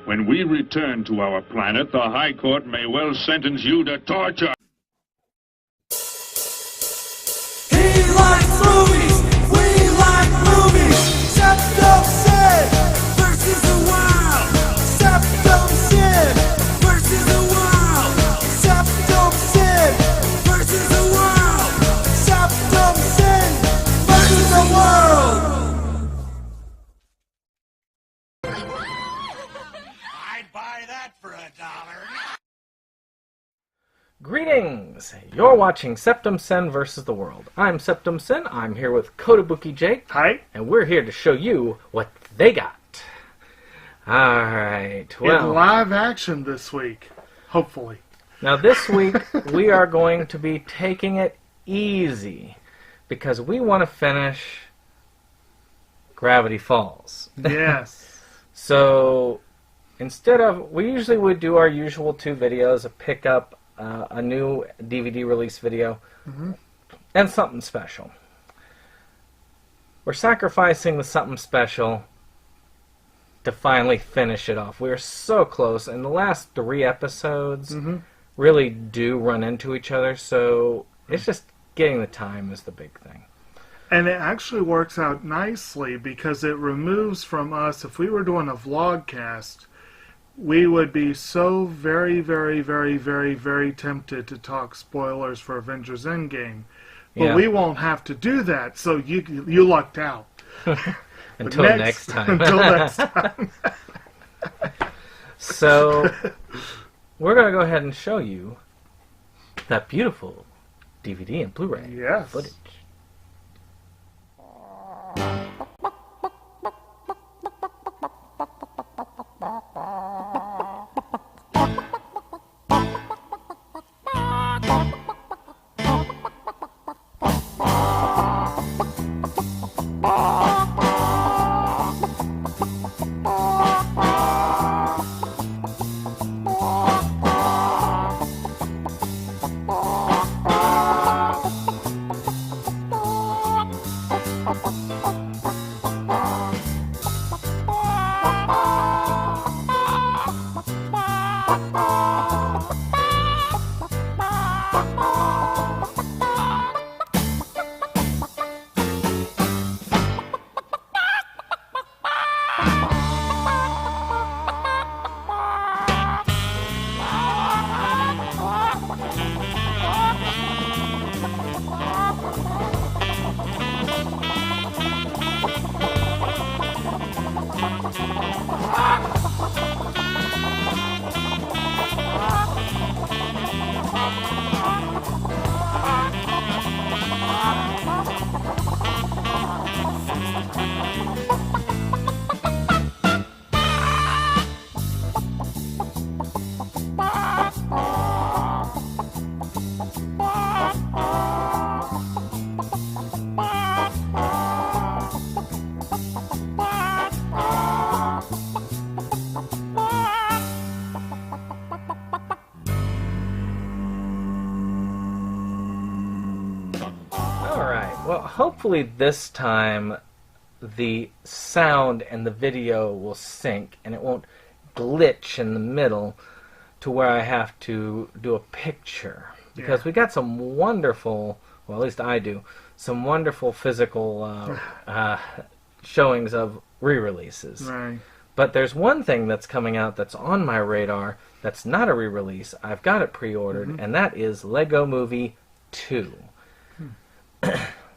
When we return to our planet, the High Court may well sentence you to torture. He likes movies, we like movies. Septum Sin versus the Wild. Septum Sin versus the Wild. Septum Sin versus the Wild. Septum Sin versus the world. I'd buy that for $1. Greetings! You're watching Septum Sen vs. the World. I'm Septum Sen. I'm here with Kotobuki Jake. Hi. And we're here to show you what they got. Alright, well... In live action this week, hopefully. Now this week, we are going to be taking it easy, because we want to finish Gravity Falls. Yes. So, instead of... We usually would do our usual 2 videos, a pickup, a new DVD release video, and something special. We're sacrificing the something special to finally finish it off. We're so close, and the last 3 episodes really do run into each other, so it's just getting the time is the big thing. And it actually works out nicely because it removes from us, if we were doing a vlogcast, we would be so very, very, very, very, very tempted to talk spoilers for Avengers Endgame. But Yeah. we won't have to do that, so you lucked out. Until next time. Until next time. So, we're going to go ahead and show you that beautiful DVD and Blu-ray Yes. footage. Well, hopefully this time the sound and the video will sync and it won't glitch in the middle to where I have to do a picture. Because we got some wonderful, well at least I do, some wonderful physical showings of re-releases. Right. But there's one thing that's coming out that's on my radar that's not a re-release. I've got it pre-ordered, and that is Lego Movie 2.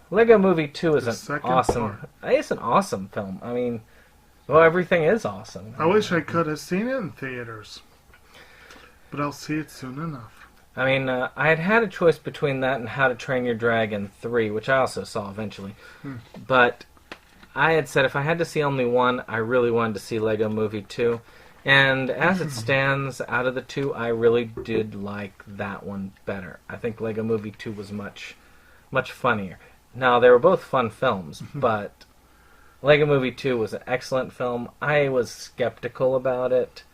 Lego Movie 2 is an awesome... It's an awesome film. I mean, well, everything is awesome. I wish I could have seen it in theaters. But I'll see it soon enough. I mean, I had a choice between that and How to Train Your Dragon 3, which I also saw eventually. But I had said if I had to see only one, I really wanted to see Lego Movie 2. And as it stands, out of the 2, I really did like that one better. I think Lego Movie 2 was much funnier. Now, they were both fun films, but Lego Movie 2 was an excellent film. I was skeptical about it.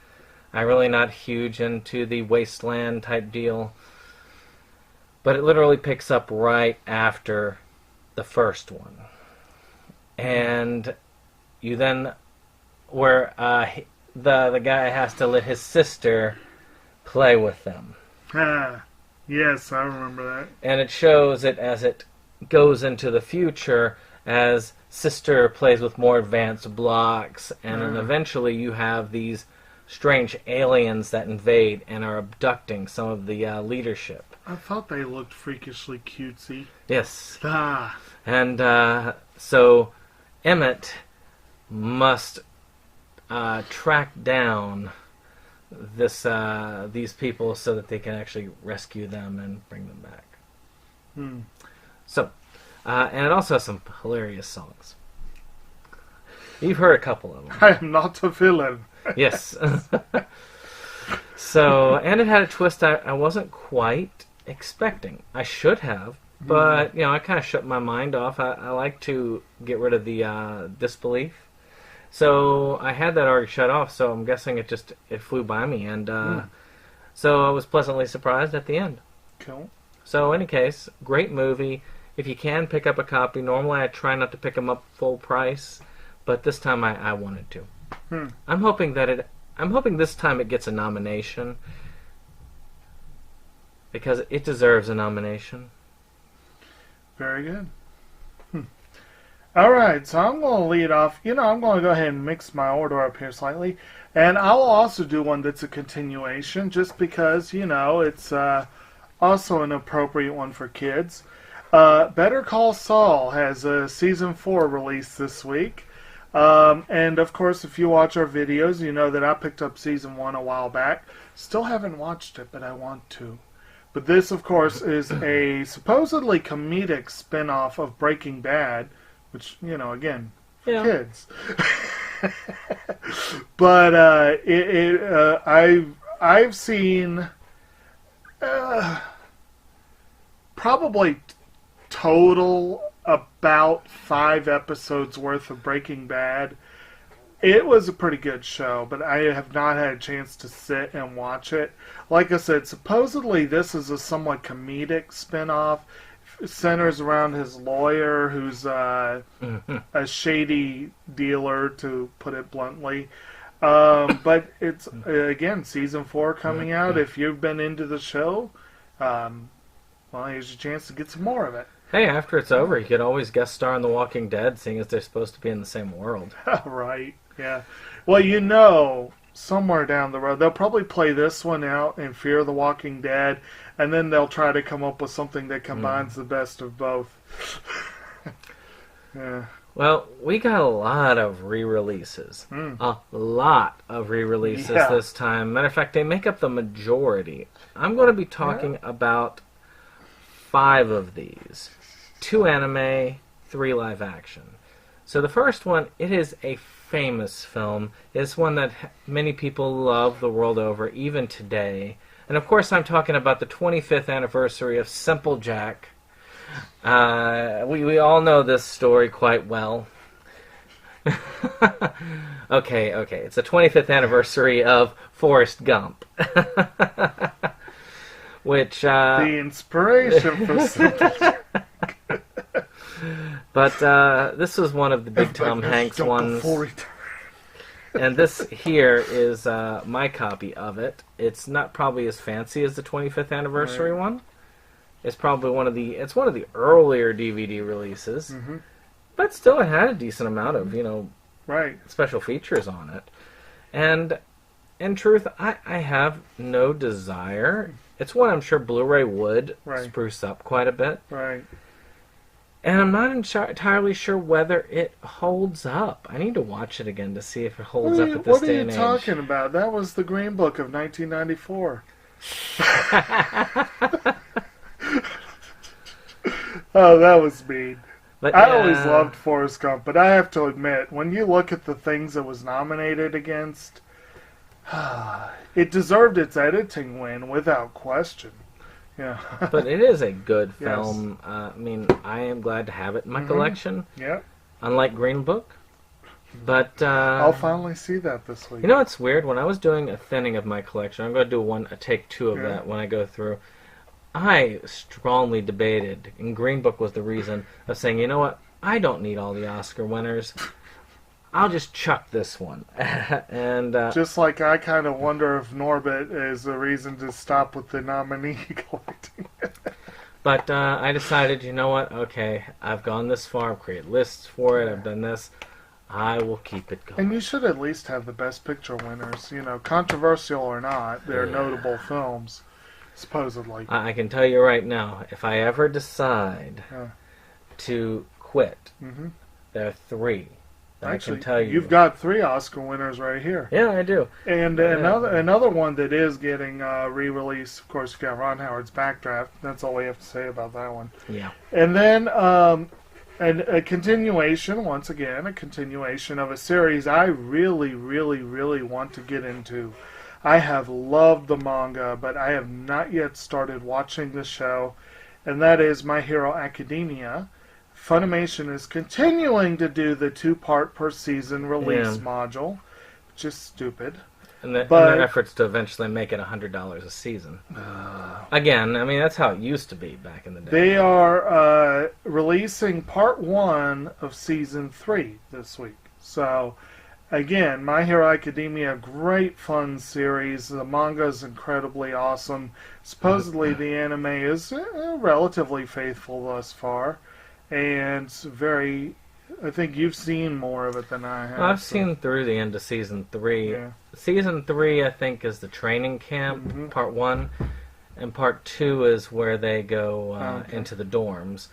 I'm really not huge into the wasteland type deal. But it literally picks up right after the first one. And you then, where the guy has to let his sister play with them. Ah, yes, I remember that. And it shows it as it goes into the future as sister plays with more advanced blocks, and then eventually you have these strange aliens that invade and are abducting some of the leadership. I thought they looked freakishly cutesy. Yes. Ah. And so Emmett must track down these people so that they can actually rescue them and bring them back. So, and it also has some hilarious songs. You've heard a couple of them. I am not a villain. Yes. So, and it had a twist I wasn't quite expecting. I should have, but, I kind of shut my mind off. I like to get rid of the disbelief. So, I had that already shut off, so I'm guessing it flew by me, and so I was pleasantly surprised at the end. Cool. So, in any case, great movie. If you can pick up a copy, normally I try not to pick them up full price, but this time I wanted to. I'm hoping this time it gets a nomination, because it deserves a nomination. Very good. All right, so I'm going to lead off. I'm going to go ahead and mix my order up here slightly, and I'll also do one that's a continuation, just because it's also an appropriate one for kids. Better Call Saul has a season 4 release this week. And of course, if you watch our videos, you know that I picked up season 1 a while back. Still haven't watched it, but I want to. But this, of course, is a supposedly comedic spin-off of Breaking Bad, which, again, for kids. But I've seen probably total about 5 episodes worth of Breaking Bad. It was a pretty good show, but I have not had a chance to sit and watch it. Like I said, supposedly this is a somewhat comedic spinoff. It centers around his lawyer, who's a shady dealer, to put it bluntly. But it's, again, season 4 coming out. If you've been into the show, well, here's your chance to get some more of it. Hey, after it's over, you could always guest star in The Walking Dead, seeing as they're supposed to be in the same world. Right, yeah. Well, somewhere down the road, they'll probably play this one out in Fear the Walking Dead, and then they'll try to come up with something that combines the best of both. Yeah. Well, we got a lot of re-releases. A lot of re-releases this time. Matter of fact, they make up the majority. I'm going to be talking about 5 of these. 2 anime, 3 live action. So the first one, it is a famous film. It's one that many people love the world over, even today. And of course I'm talking about the 25th anniversary of Simple Jack. We all know this story quite well. Okay. It's the 25th anniversary of Forrest Gump. Which the inspiration for Simple Jack. But this was one of the big Tom Hanks ones. And this here is my copy of it. It's not probably as fancy as the 25th anniversary one. It's probably one of the earlier DVD releases. But still, it had a decent amount of special features on it. And in truth, I have no desire. It's one I'm sure Blu-ray would spruce up quite a bit. Right. And I'm not entirely sure whether it holds up. I need to watch it again to see if it holds up at this day and age. What are you talking about? That was the Green Book of 1994. Oh, that was mean. But, I always loved Forrest Gump, but I have to admit, when you look at the things it was nominated against, it deserved its editing win without question. Yeah. But it is a good film. I mean, I am glad to have it in my collection. Yeah. Unlike Green Book. But I'll finally see that this week. You know what's weird? When I was doing a thinning of my collection, I'm going to do a take 2 of that when I go through. I strongly debated, and Green Book was the reason of saying, you know what? I don't need all the Oscar winners. I'll just chuck this one. And Just like I kind of wonder if Norbit is a reason to stop with the nominee collecting. But I decided, you know what? Okay, I've gone this far. I've created lists for it. I've done this. I will keep it going. And you should at least have the Best Picture winners. You know, controversial or not, they're notable films, supposedly. I can tell you right now, if I ever decide to quit, there are 3. Actually, I can tell you. You've got 3 Oscar winners right here. Yeah, I do. And another one that is getting re-released, of course, you got Ron Howard's Backdraft. That's all we have to say about that one. Yeah. And then a continuation, once again, a continuation of a series I really, really, really want to get into. I have loved the manga, but I have not yet started watching the show, and that is My Hero Academia. Funimation is continuing to do the 2-part per season release module, which is stupid. And their efforts to eventually make it $100 a season. Again, I mean, that's how it used to be back in the day. They are releasing part 1 of season 3 this week. So, again, My Hero Academia, great fun series. The manga is incredibly awesome. Supposedly the anime is relatively faithful thus far. And very, I think you've seen more of it than I have. Well, I've seen through the end of season 3. Yeah. Season 3, I think, is the training camp, part 1. And part 2 is where they go into the dorms.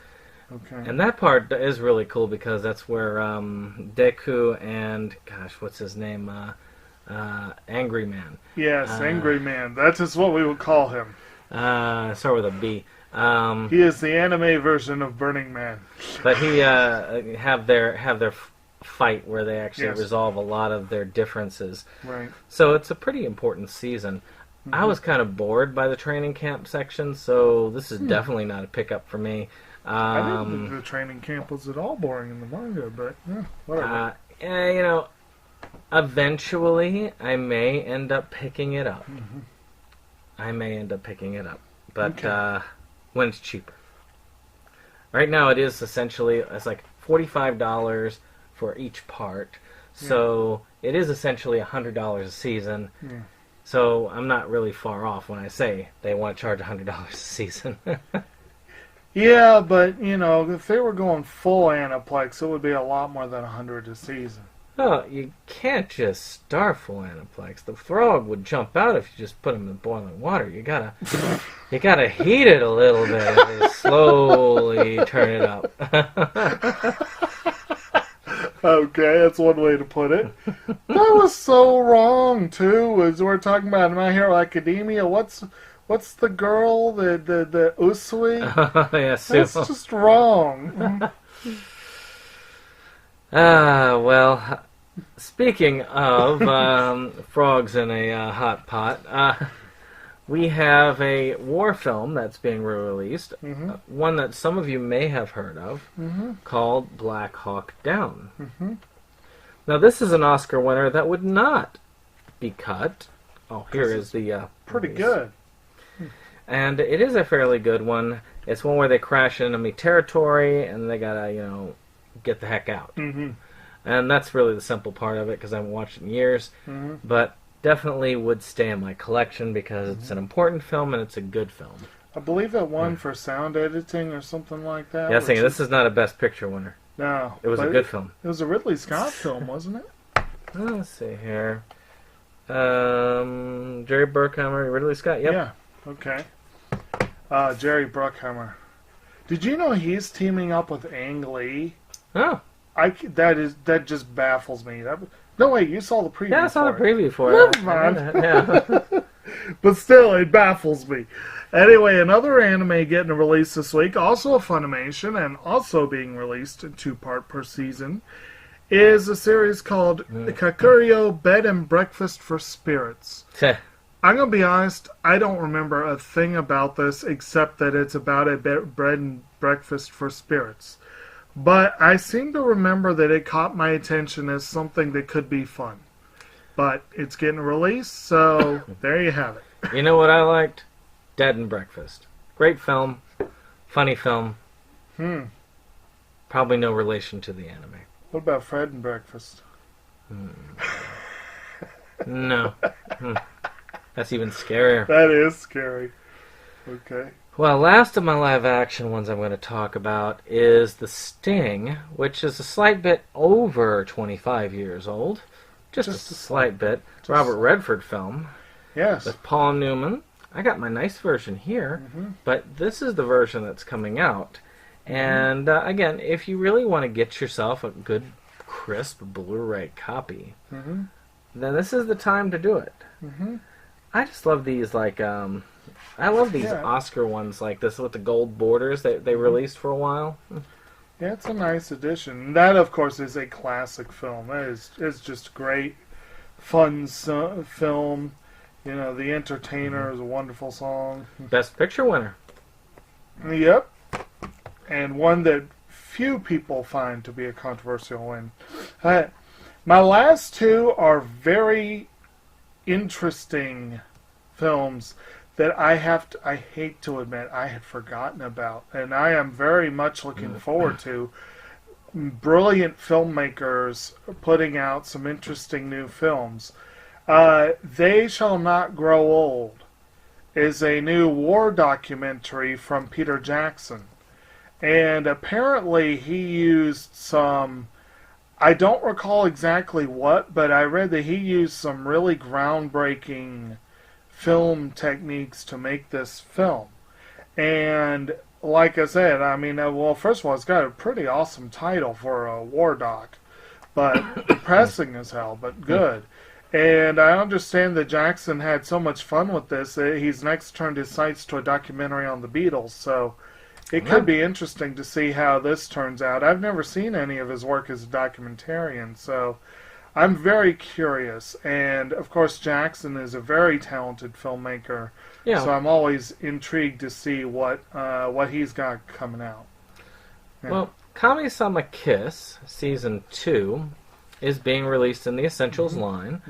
Okay. And that part is really cool because that's where Deku and, gosh, what's his name? Angry Man. Yes, Angry Man. That is what we would call him. Start with a B. He is the anime version of Burning Man. But he have their fight where they actually resolve a lot of their differences. Right. So it's a pretty important season. I was kind of bored by the training camp section, so this is definitely not a pickup for me. I didn't think the training camp was at all boring in the manga, but whatever. You know, eventually I may end up picking it up. I may end up picking it up, but when it's cheaper. Right now it is essentially, it's like $45 for each part, so it is essentially $100 a season. Yeah. So I'm not really far off when I say they want to charge $100 a season. Yeah, but, you know, if they were going full Aniplex, it would be a lot more than $100 a season. Oh, you can't just start full Aniplex. The frog would jump out if you just put him in boiling water. You gotta heat it a little bit and slowly turn it up. Okay, that's one way to put it. That was so wrong, too, as we're talking about My Hero Academia. What's the girl, the Usui? Yeah, That's just wrong. Well, speaking of frogs in a hot pot, we have a war film that's being re-released, one that some of you may have heard of, called Black Hawk Down. Now, this is an Oscar winner that would not be cut. Oh, here is the... Pretty release. good. And it is a fairly good one. It's one where they crash enemy territory, and they gotta, you know, get the heck out. And that's really the simple part of it, because I haven't watched it in years. But definitely would stay in my collection, because it's an important film, and it's a good film. I believe it won for sound editing or something like that. Yeah, I was thinking, this is not a Best Picture winner. No. It was a good film. It was a Ridley Scott film, wasn't it? Let's see here. Jerry Bruckheimer, Ridley Scott, yep. Yeah, okay. Jerry Bruckheimer. Did you know he's teaming up with Ang Lee? Oh. That just baffles me. No, wait, you saw the preview. Yeah, I saw the preview for Never it. mind. Yeah. But still, it baffles me. Anyway, another anime getting a release this week, also a Funimation, and also being released in 2-part per season, is a series called Kakuroyo Bed and Breakfast for Spirits. I'm going to be honest, I don't remember a thing about this except that it's about a bread and breakfast for spirits. But I seem to remember that it caught my attention as something that could be fun. But it's getting released, so there you have it. You know what I liked? Dead and Breakfast. Great film. Funny film. Probably no relation to the anime. What about Fred and Breakfast? No. That's even scarier. That is scary. Okay. Well, last of my live-action ones I'm going to talk about is The Sting, which is a slight bit over 25 years old. Just a slight bit. Robert Redford film. Yes. With Paul Newman. I got my nice version here, but this is the version that's coming out. And again, if you really want to get yourself a good, crisp Blu-ray copy, then this is the time to do it. I just love these, like, I love these Oscar ones like this with the gold borders that they released for a while. Yeah, it's a nice addition. That, of course, is a classic film. It's just great, fun film. You know, The Entertainer is a wonderful song. Best Picture winner. Yep. And one that few people find to be a controversial win. My last two are very interesting films that I hate to admit I had forgotten about, and I am very much looking forward to. Brilliant filmmakers putting out some interesting new films. They Shall Not Grow Old is a new war documentary from Peter Jackson, and apparently he used some, I don't recall exactly what, but I read that he used some really groundbreaking film techniques to make this film. And like I said, I mean, well, first of all, it's got a pretty awesome title for a war doc, but depressing as hell, but good. And I understand that Jackson had so much fun with this that he's next turned his sights to a documentary on the Beatles, so it could be interesting to see how this turns out. I've never seen any of his work as a documentarian, so I'm very curious. And, of course, Jackson is a very talented filmmaker, so I'm always intrigued to see what he's got coming out. Yeah. Well, Kami-sama Kiss, Season 2, is being released in the Essentials line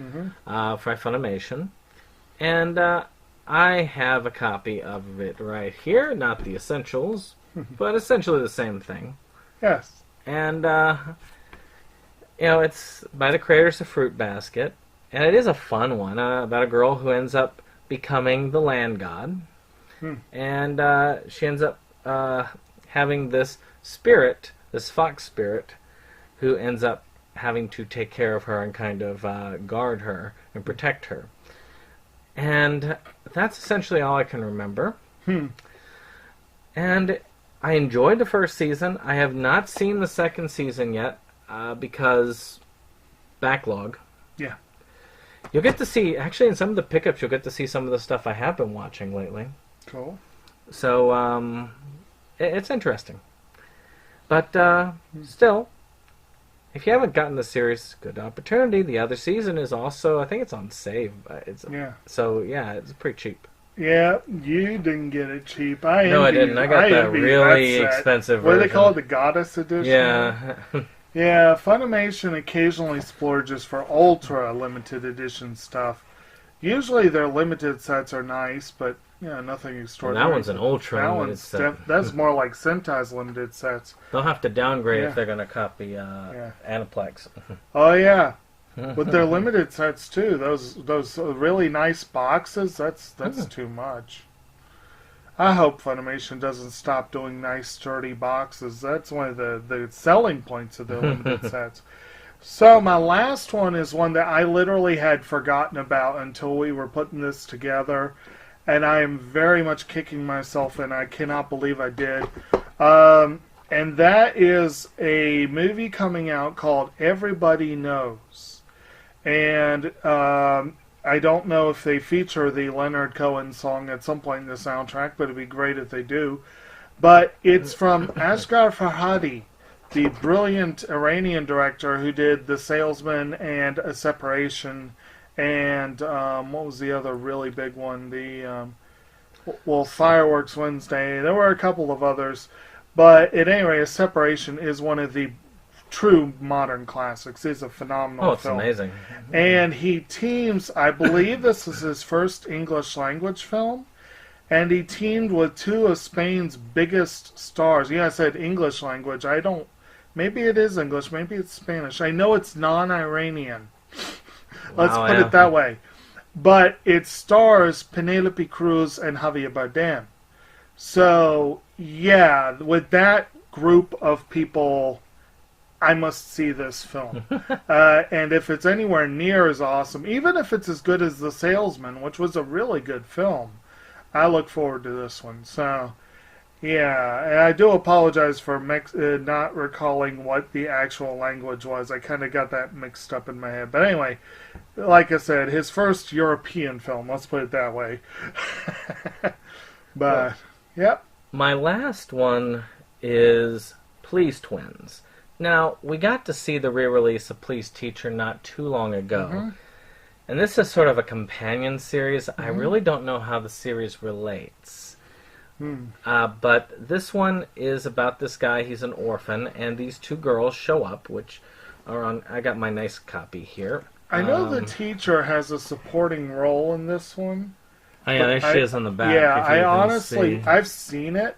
for Funimation. And I have a copy of it right here. Not the Essentials, but essentially the same thing. Yes. And, you know, it's by the creators of Fruit Basket. And it is a fun one about a girl who ends up becoming the land god. And she ends up having this spirit, this fox spirit, who ends up having to take care of her and kind of guard her and protect her. And that's essentially all I can remember. And I enjoyed the first season. I have not seen the second season yet because backlog. Yeah. You'll get to see, actually in some of the pickups, you'll get to see some of the stuff I have been watching lately. Cool. So, it's interesting. But still, if you haven't gotten the series, good opportunity. The other season is also, I think it's on save. So, yeah, it's pretty cheap. Yeah, you didn't get it cheap. No, I didn't. I got the really expensive version. What do they call it? The Goddess Edition? Yeah. Yeah, Funimation occasionally splurges for ultra limited edition stuff. Usually their limited sets are nice, but nothing extraordinary. Well, that one's an ultra limited set. That's more like Sentai's limited sets. They'll have to downgrade if they're going to copy Aniplex. Oh yeah, with their limited sets too. Those really nice boxes. That's too much. I hope Funimation doesn't stop doing nice, sturdy boxes. That's one of the selling points of their limited sets. So my last one is one that I literally had forgotten about until we were putting this together, and I am very much kicking myself, and I cannot believe I did. And that is a movie coming out called Everybody Knows. And I don't know if they feature the Leonard Cohen song at some point in the soundtrack, but it'd be great if they do. But it's from Asghar Farhadi, the brilliant Iranian director who did The Salesman and A Separation, and what was the other really big one? Fireworks Wednesday. There were a couple of others. But at any rate, A Separation is one of the true modern classics. It's a phenomenal film. Oh, it's amazing. And he teams, I believe this is his first English language film, and he teamed with two of Spain's biggest stars. Yeah, I said English language. I don't Maybe it is English. Maybe it's Spanish. I know it's non-Iranian. Let's Wow, put yeah. it that way. But it stars Penelope Cruz and Javier Bardem. So, yeah, with that group of people, I must see this film. And if it's anywhere near as awesome, even if it's as good as The Salesman, which was a really good film, I look forward to this one. So, yeah, and I do apologize for not recalling what the actual language was. I kind of got that mixed up in my head. But anyway, like I said, his first European film, let's put it that way. But, yep. My last one is Please Twins. Now, we got to see the re-release of Please Teacher not too long ago. And this is sort of a companion series. I really don't know how the series relates. But this one is about this guy. He's an orphan, and these two girls show up, which are on... I got my nice copy here. I know the teacher has a supporting role in this one. Oh, yeah, there she is on the back. Yeah, if you I can honestly... see. I've seen it,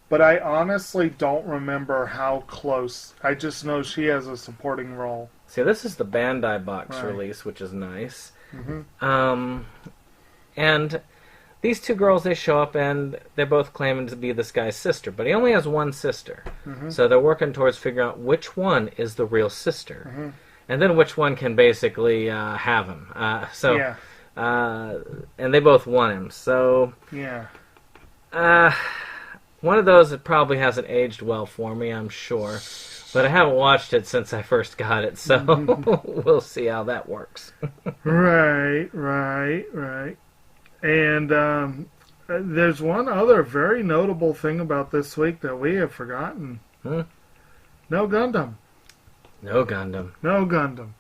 but I honestly don't remember how close. I just know she has a supporting role. See, this is the Bandai box Right. release, which is nice. And these two girls, they show up, and they're both claiming to be this guy's sister. But he only has one sister. So they're working towards figuring out which one is the real sister. And then which one can basically have him. Yeah. And they both want him. So... Yeah. One of those that probably hasn't aged well for me, I'm sure. But I haven't watched it since I first got it, so we'll see how that works. Right. And there's one other very notable thing about this week that we have forgotten. No Gundam. No Gundam. No Gundam.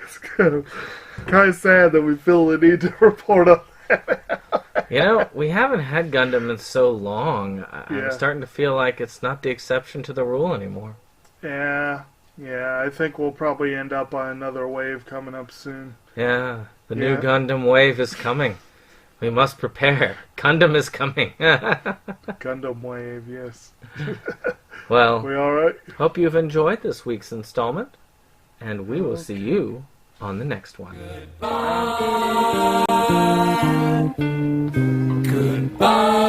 It's kind of sad that we feel the need to report on that. You know, we haven't had Gundam in so long. Yeah. I'm starting to feel like it's not the exception to the rule anymore. Yeah, I think we'll probably end up on another wave coming up soon. Yeah, the new Yeah. Gundam wave is coming. We must prepare. Gundam is coming. Gundam wave, yes. Well, We all right? hope you've enjoyed this week's installment, and we will see you on the next one. Goodbye.